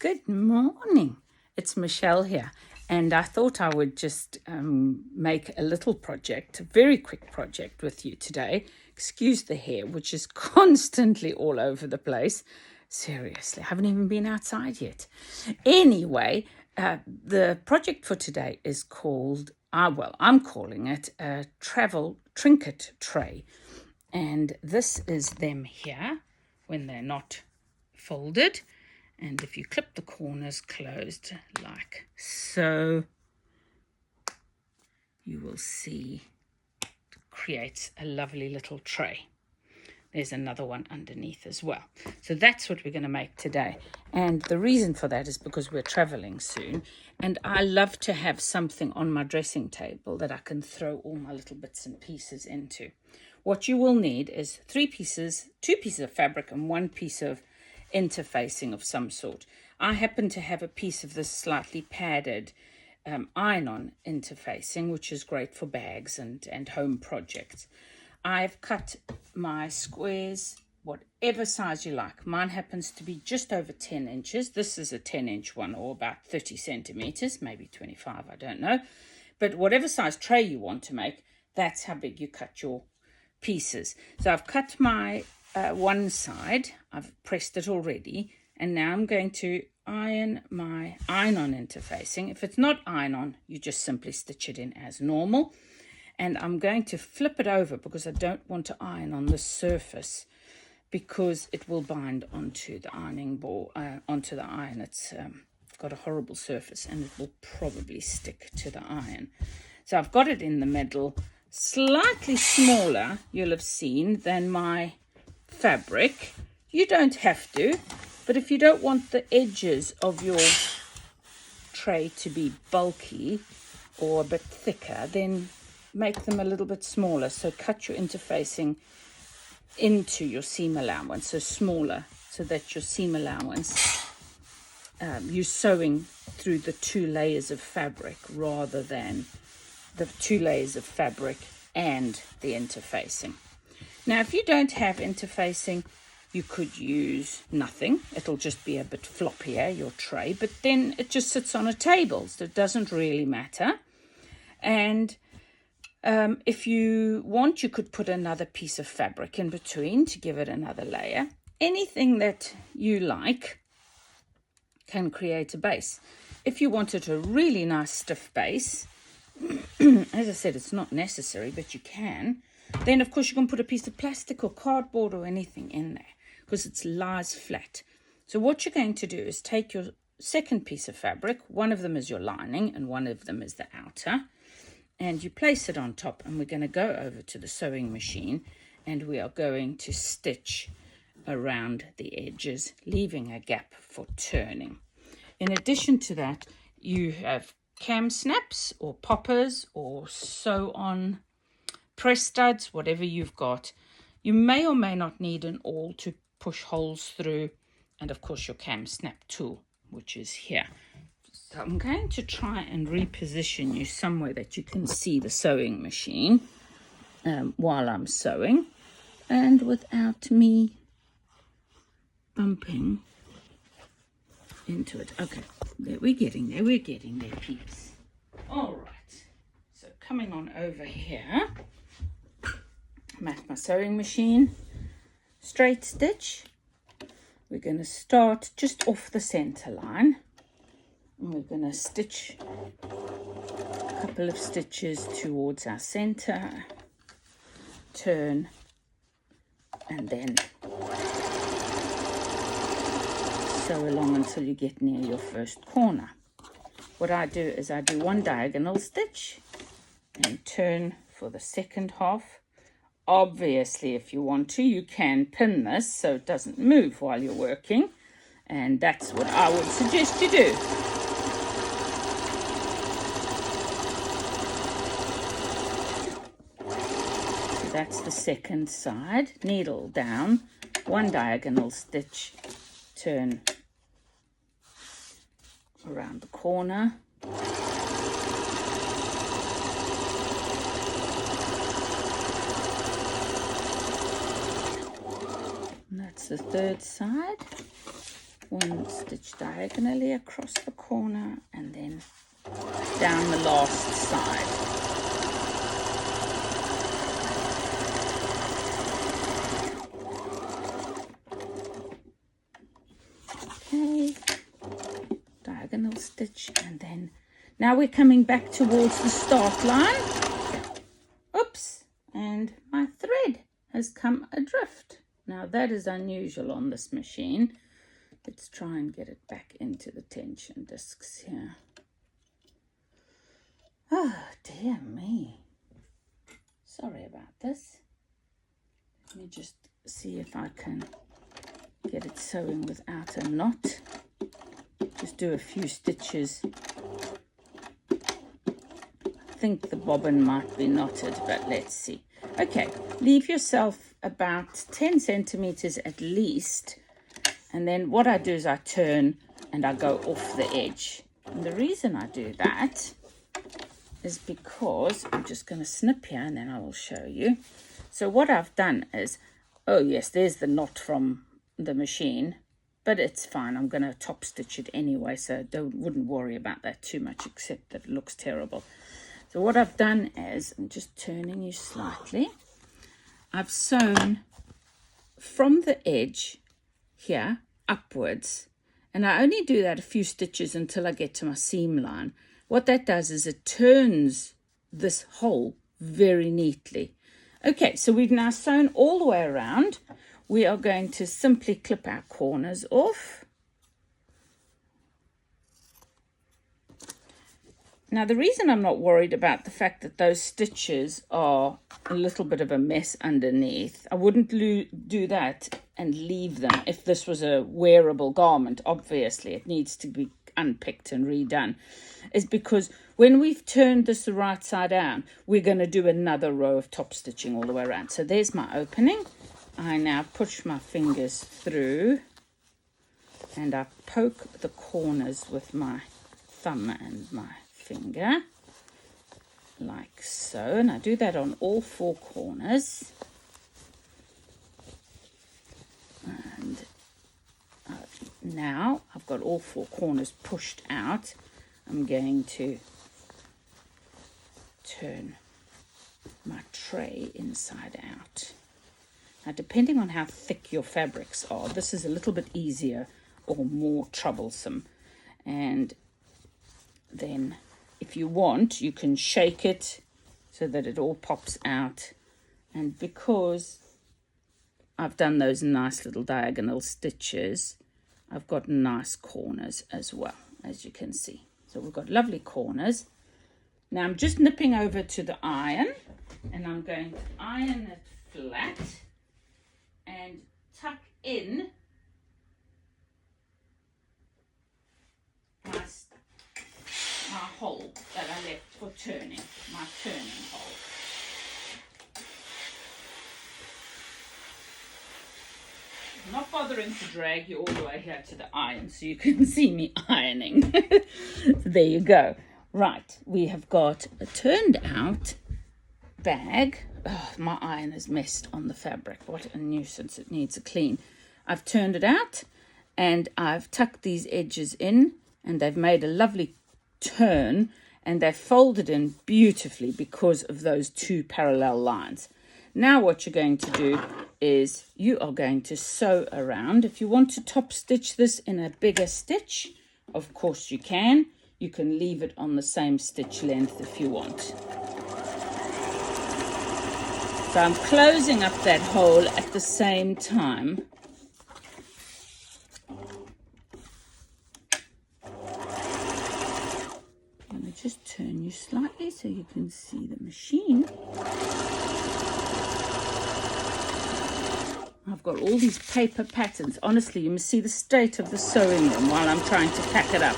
Good morning. It's Michelle here, and I thought I would just make a little project, a very quick project with you today. Excuse the hair, which is constantly all over the place. Seriously, I haven't even been outside yet. Anyway, the project for today is called, I'm calling it a travel trinket tray. And this is them here when they're not folded. And if you clip the corners closed like so, you will see it creates a lovely little tray. There's another one underneath as well. So that's what we're going to make today. And the reason for that is because we're traveling soon. And I love to have something on my dressing table that I can throw all my little bits and pieces into. What you will need is two pieces of fabric and one piece of interfacing of some sort. I happen to have a piece of this slightly padded iron-on interfacing, which is great for bags and home projects. I've cut my squares whatever size you like. Mine happens to be just over 10 inches. This is a 10-inch one, or about 30 centimeters, maybe 25, I don't know. But whatever size tray you want to make, that's how big you cut your pieces. So I've cut my one side, I've pressed it already, and now I'm going to iron my iron-on interfacing. If it's not iron-on, you just simply stitch it in as normal. And I'm going to flip it over because I don't want to iron on the surface because it will bind onto the ironing board, onto the iron. It's got a horrible surface and it will probably stick to the iron. So I've got it in the middle, slightly smaller, you'll have seen, than my fabric. You don't have to, but if you don't want the edges of your tray to be bulky or a bit thicker, then make them a little bit smaller. So cut your interfacing into your seam allowance, so smaller, so that your seam allowance, you're sewing through the two layers of fabric rather than the two layers of fabric and the interfacing. Now, if you don't have interfacing, you could use nothing. It'll just be a bit floppier, your tray, but then it just sits on a table, so it doesn't really matter. And if you want, you could put another piece of fabric in between to give it another layer. Anything that you like can create a base. If you wanted a really nice stiff base, as I said, it's not necessary, but you can. Then, of course, you can put a piece of plastic or cardboard or anything in there because it lies flat. So what you're going to do is take your second piece of fabric. One of them is your lining and one of them is the outer. And you place it on top, and we're going to go over to the sewing machine and we are going to stitch around the edges, leaving a gap for turning. In addition to that, you have cam snaps or poppers or sew-on press studs, whatever you've got. You may or may not need an awl to push holes through, and of course your cam snap tool, which is here. So I'm going to try and reposition you somewhere that you can see the sewing machine while I'm sewing, and without me bumping into it. Okay, we're getting there, peeps. All right, so coming on over here, I'm at my sewing machine, straight stitch. We're going to start just off the center line. And we're going to stitch a couple of stitches towards our center, turn, and then sew along until you get near your first corner. What I do is I do one diagonal stitch and turn for the second half. Obviously, if you want to, you can pin this so it doesn't move while you're working, and that's what I would suggest you do. That's the second side. Needle down, one diagonal stitch, turn around the corner. And that's the third side. one stitch diagonally across the corner and then down the last side. Okay, diagonal stitch, and then now we're coming back towards the start line. Oops, and my thread has come adrift. Now that is unusual on this machine. Let's try and get it back into the tension discs here. Oh dear me. Sorry about this. Let me just see if I can get it sewing without a knot. Just do a few stitches. I think the bobbin might be knotted, but let's see. Okay, leave yourself about 10 centimeters at least. And then what I do is I turn and I go off the edge. And the reason I do that is because I'm just going to snip here and then I will show you. So what I've done is, oh yes, there's the knot from the machine, but it's fine. I'm going to top stitch it anyway, so wouldn't worry about that too much, except that it looks terrible. So what I've done is, I'm just turning you slightly. I've sewn from the edge here upwards, and I only do that a few stitches until I get to my seam line. What that does is it turns this hole very neatly. Okay, so we've now sewn all the way around. We are going to simply clip our corners off. Now the reason I'm not worried about the fact that those stitches are a little bit of a mess underneath, I wouldn't do that and leave them. If this was a wearable garment, obviously it needs to be unpicked and redone, is because when we've turned this the right side down, we're going to do another row of top stitching all the way around. So there's my opening. I now push my fingers through and I poke the corners with my thumb and my finger like so, and I do that on all four corners. And now I've got all four corners pushed out. I'm going to turn my tray inside out. Now, depending on how thick your fabrics are, this is a little bit easier or more troublesome. And then if you want, you can shake it so that it all pops out. And because I've done those nice little diagonal stitches, I've got nice corners as well, as you can see. So we've got lovely corners. Now I'm just nipping over to the iron, and I'm going to iron it flat and tuck in my hole that I left for turning, my turning hole. I'm not bothering to drag you all the way here to the iron so you can see me ironing. So there you go. Right, we have got a turned out bag. Oh, my iron has messed on the fabric. What a nuisance. It needs a clean. I've turned it out and I've tucked these edges in, and they've made a lovely turn, and they're folded in beautifully because of those two parallel lines. Now what you're going to do is you are going to sew around. If you want to top stitch this in a bigger stitch, of course you can. You can leave it on the same stitch length if you want. So I'm closing up that hole at the same time. I'm going to just turn you slightly so you can see the machine. I've got all these paper patterns. Honestly, you must see the state of the sewing room while I'm trying to pack it up.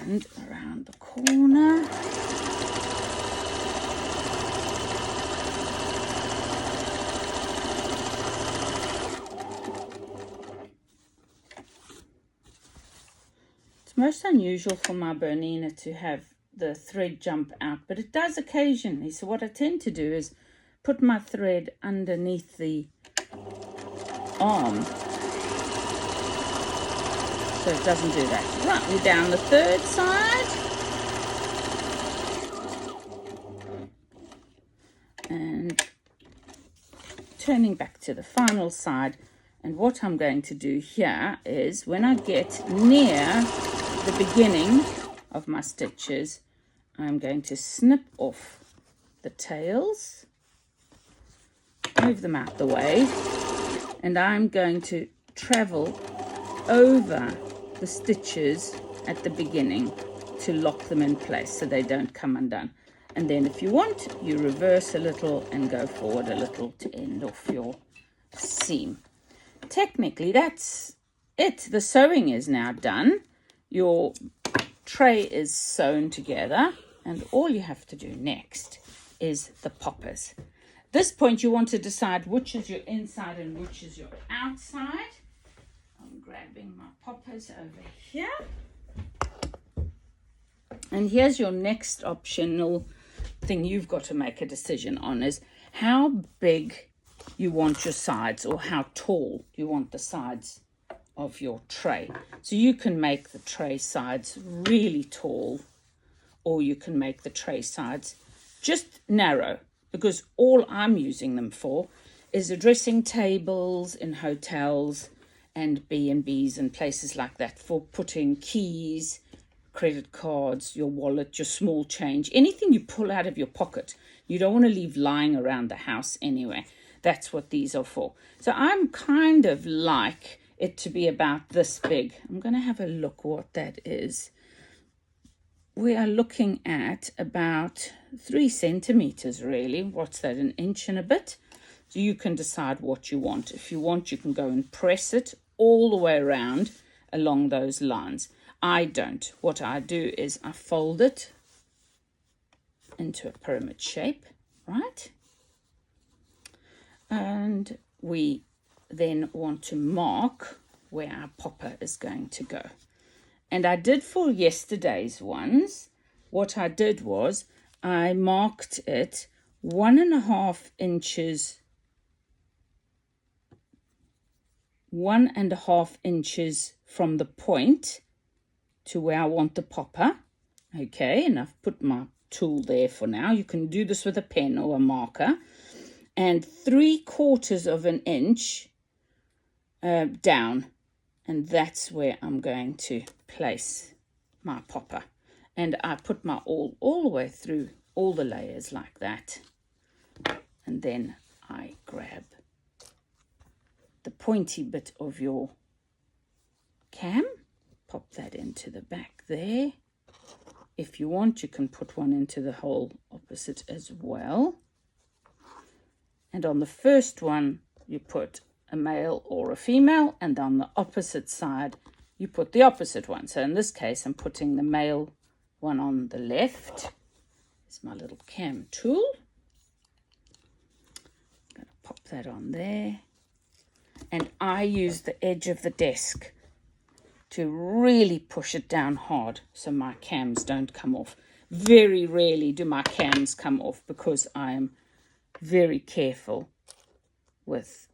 And around the corner. It's most unusual for my Bernina to have the thread jump out, but it does occasionally. So what I tend to do is put my thread underneath the arm so it doesn't do that. Right, we're down the third side. And turning back to the final side. And what I'm going to do here is when I get near the beginning of my stitches, I'm going to snip off the tails, move them out the way, and I'm going to travel over the stitches at the beginning to lock them in place so they don't come undone. And then if you want, you reverse a little and go forward a little to end off your seam. Technically, that's it. The sewing is now done. Your tray is sewn together, and all you have to do next is the poppers. At this point, you want to decide which is your inside and which is your outside. I'm grabbing my poppers over here. And here's your next optional thing you've got to make a decision on, is how big you want your sides, or how tall you want the sides of your tray. So you can make the tray sides really tall, or you can make the tray sides just narrow, because all I'm using them for is addressing tables in hotels and B&Bs and places like that, for putting keys, credit cards, your wallet, your small change, anything you pull out of your pocket. You don't want to leave lying around the house anyway. That's what these are for. So I'm kind of like it to be about this big. I'm going to have a look what that is. We are looking at about 3 centimeters really. What's that, an inch and a bit? So you can decide what you want. If you want, you can go and press it all the way around along those lines. I don't. What I do is I fold it into a pyramid shape, right? And we then want to mark where our popper is going to go. And I did for yesterday's ones, what I did was I marked it 1.5 inches, 1.5 inches from the point to where I want the popper. Okay, and I've put my tool there for now. You can do this with a pen or a marker. And 3/4 of an inch down, and that's where I'm going to place my popper. And I put my all the way through all the layers like that, and then I grab the pointy bit of your cam, pop that into the back there. If you want, you can put one into the hole opposite as well. And on the first one, you put a male or a female, and on the opposite side, you put the opposite one. So in this case, I'm putting the male one on the left. It's my little cam tool. I'm going to pop that on there. And I use the edge of the desk to really push it down hard so my cams don't come off. Very rarely do my cams come off because I am very careful with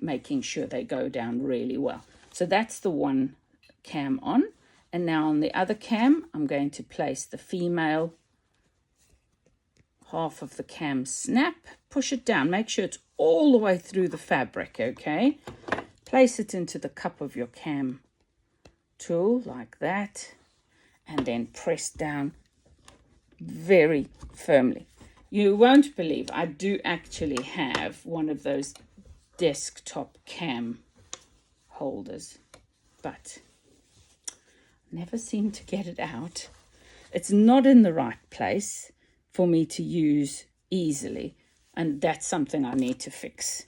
making sure they go down really well. So that's the one cam on. And now on the other cam, I'm going to place the female half of the cam snap, push it down, make sure it's all the way through the fabric, okay? Place it into the cup of your cam tool like that, and then press down very firmly. You won't believe I do actually have one of those desktop cam holders, but never seem to get it out. It's not in the right place for me to use easily, and that's something I need to fix.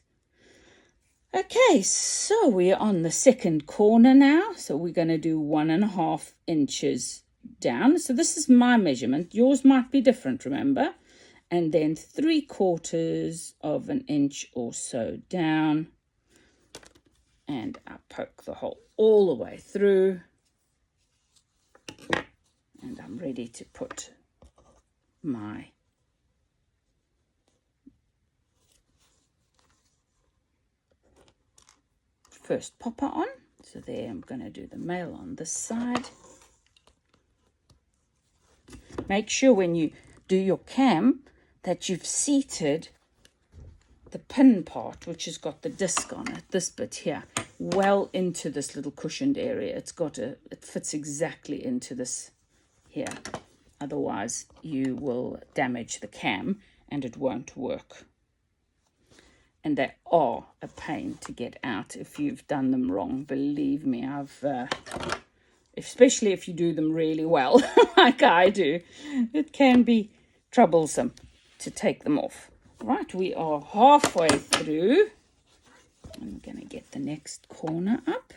Okay, so we're on the second corner now. So we're going to do 1.5 inches down. So this is my measurement. Yours might be different, remember? And then 3/4 of an inch or so down. And I poke the hole all the way through. And I'm ready to put my first popper on. So there, I'm going to do the male on this side. Make sure when you do your cam that you've seated the pin part, which has got the disc on it, this bit here, well into this little cushioned area. It fits exactly into this here. Otherwise, you will damage the cam and it won't work. And they are a pain to get out if you've done them wrong. Believe me, especially if you do them really well, like I do, it can be troublesome to take them off. Right, we are halfway through. I'm going to get the next corner up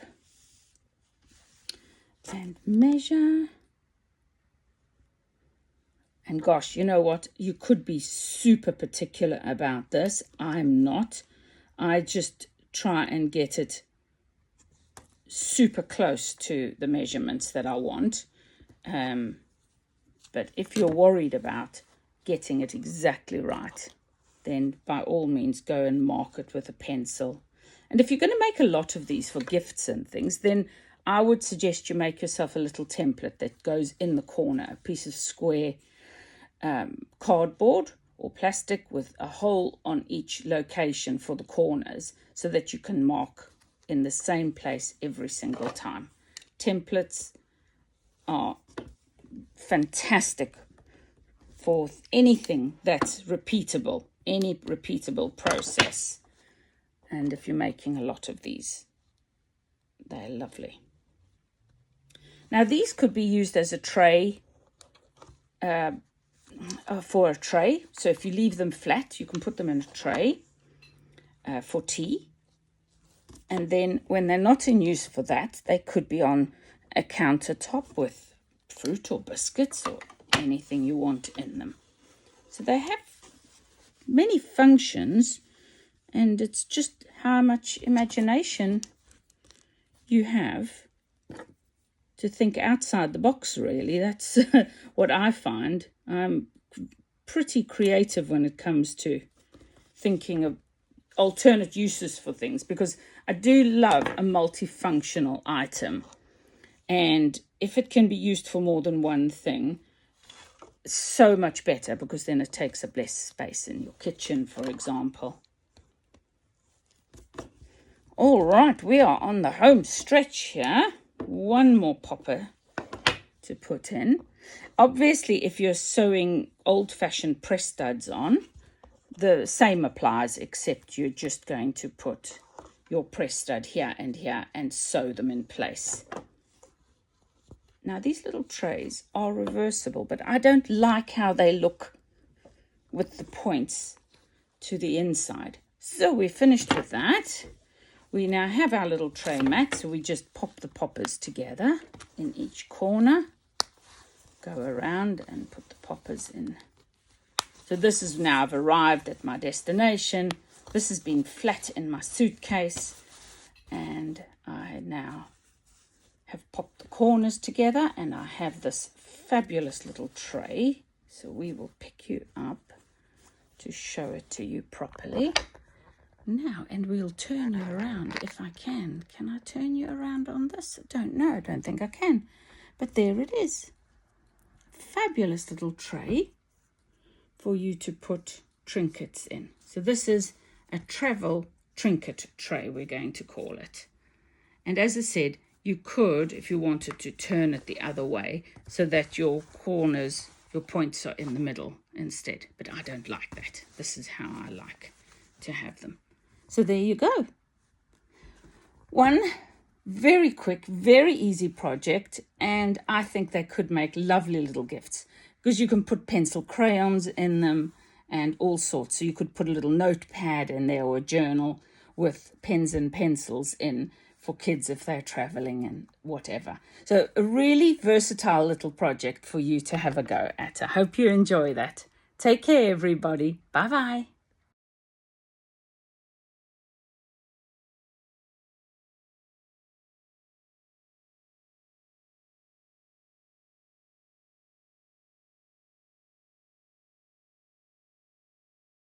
and measure. And gosh, you know what? You could be super particular about this. I'm not. I just try and get it super close to the measurements that I want. But if you're worried about getting it exactly right, then by all means go and mark it with a pencil. And if you're going to make a lot of these for gifts and things, then I would suggest you make yourself a little template that goes in the corner, a piece of square cardboard or plastic with a hole on each location for the corners, so that you can mark in the same place every single time. Templates are fantastic for anything that's repeatable. Any repeatable process. And if you're making a lot of these, they're lovely. Now these could be used as a tray, for a tray. So if you leave them flat, you can put them in a tray for tea. And then when they're not in use for that, they could be on a countertop with fruit or biscuits or anything you want in them. So they have many functions, and it's just how much imagination you have to think outside the box, really. That's what I find. I'm pretty creative when it comes to thinking of alternate uses for things, because I do love a multifunctional item, and if it can be used for more than one thing, so much better, because then it takes up less space in your kitchen, for example. All right, we are on the home stretch here. One more popper to put in. Obviously, if you're sewing old-fashioned press studs on, the same applies, except you're just going to put your press stud here and sew them in place. Now, these little trays are reversible, but I don't like how they look with the points to the inside. So we're finished with that. We now have our little tray mat, so we just pop the poppers together in each corner. Go around and put the poppers in. So this is now, I've arrived at my destination. This has been flat in my suitcase, and I now have popped the corners together, and I have this fabulous little tray. So we will pick you up to show it to you properly. Now, and we'll turn you around if I can. Can I turn you around on this? I don't know. I don't think I can. But there it is. Fabulous little tray for you to put trinkets in. So this is a travel trinket tray, we're going to call it. And as I said, you could, if you wanted to, turn it the other way so that your corners, your points are in the middle instead. But I don't like that. This is how I like to have them. So there you go. One very quick, very easy project, and I think they could make lovely little gifts, because you can put pencil crayons in them and all sorts. So you could put a little notepad in there or a journal with pens and pencils in for kids if they're traveling and whatever. So a really versatile little project for you to have a go at. I hope you enjoy that. Take care, everybody. Bye-bye.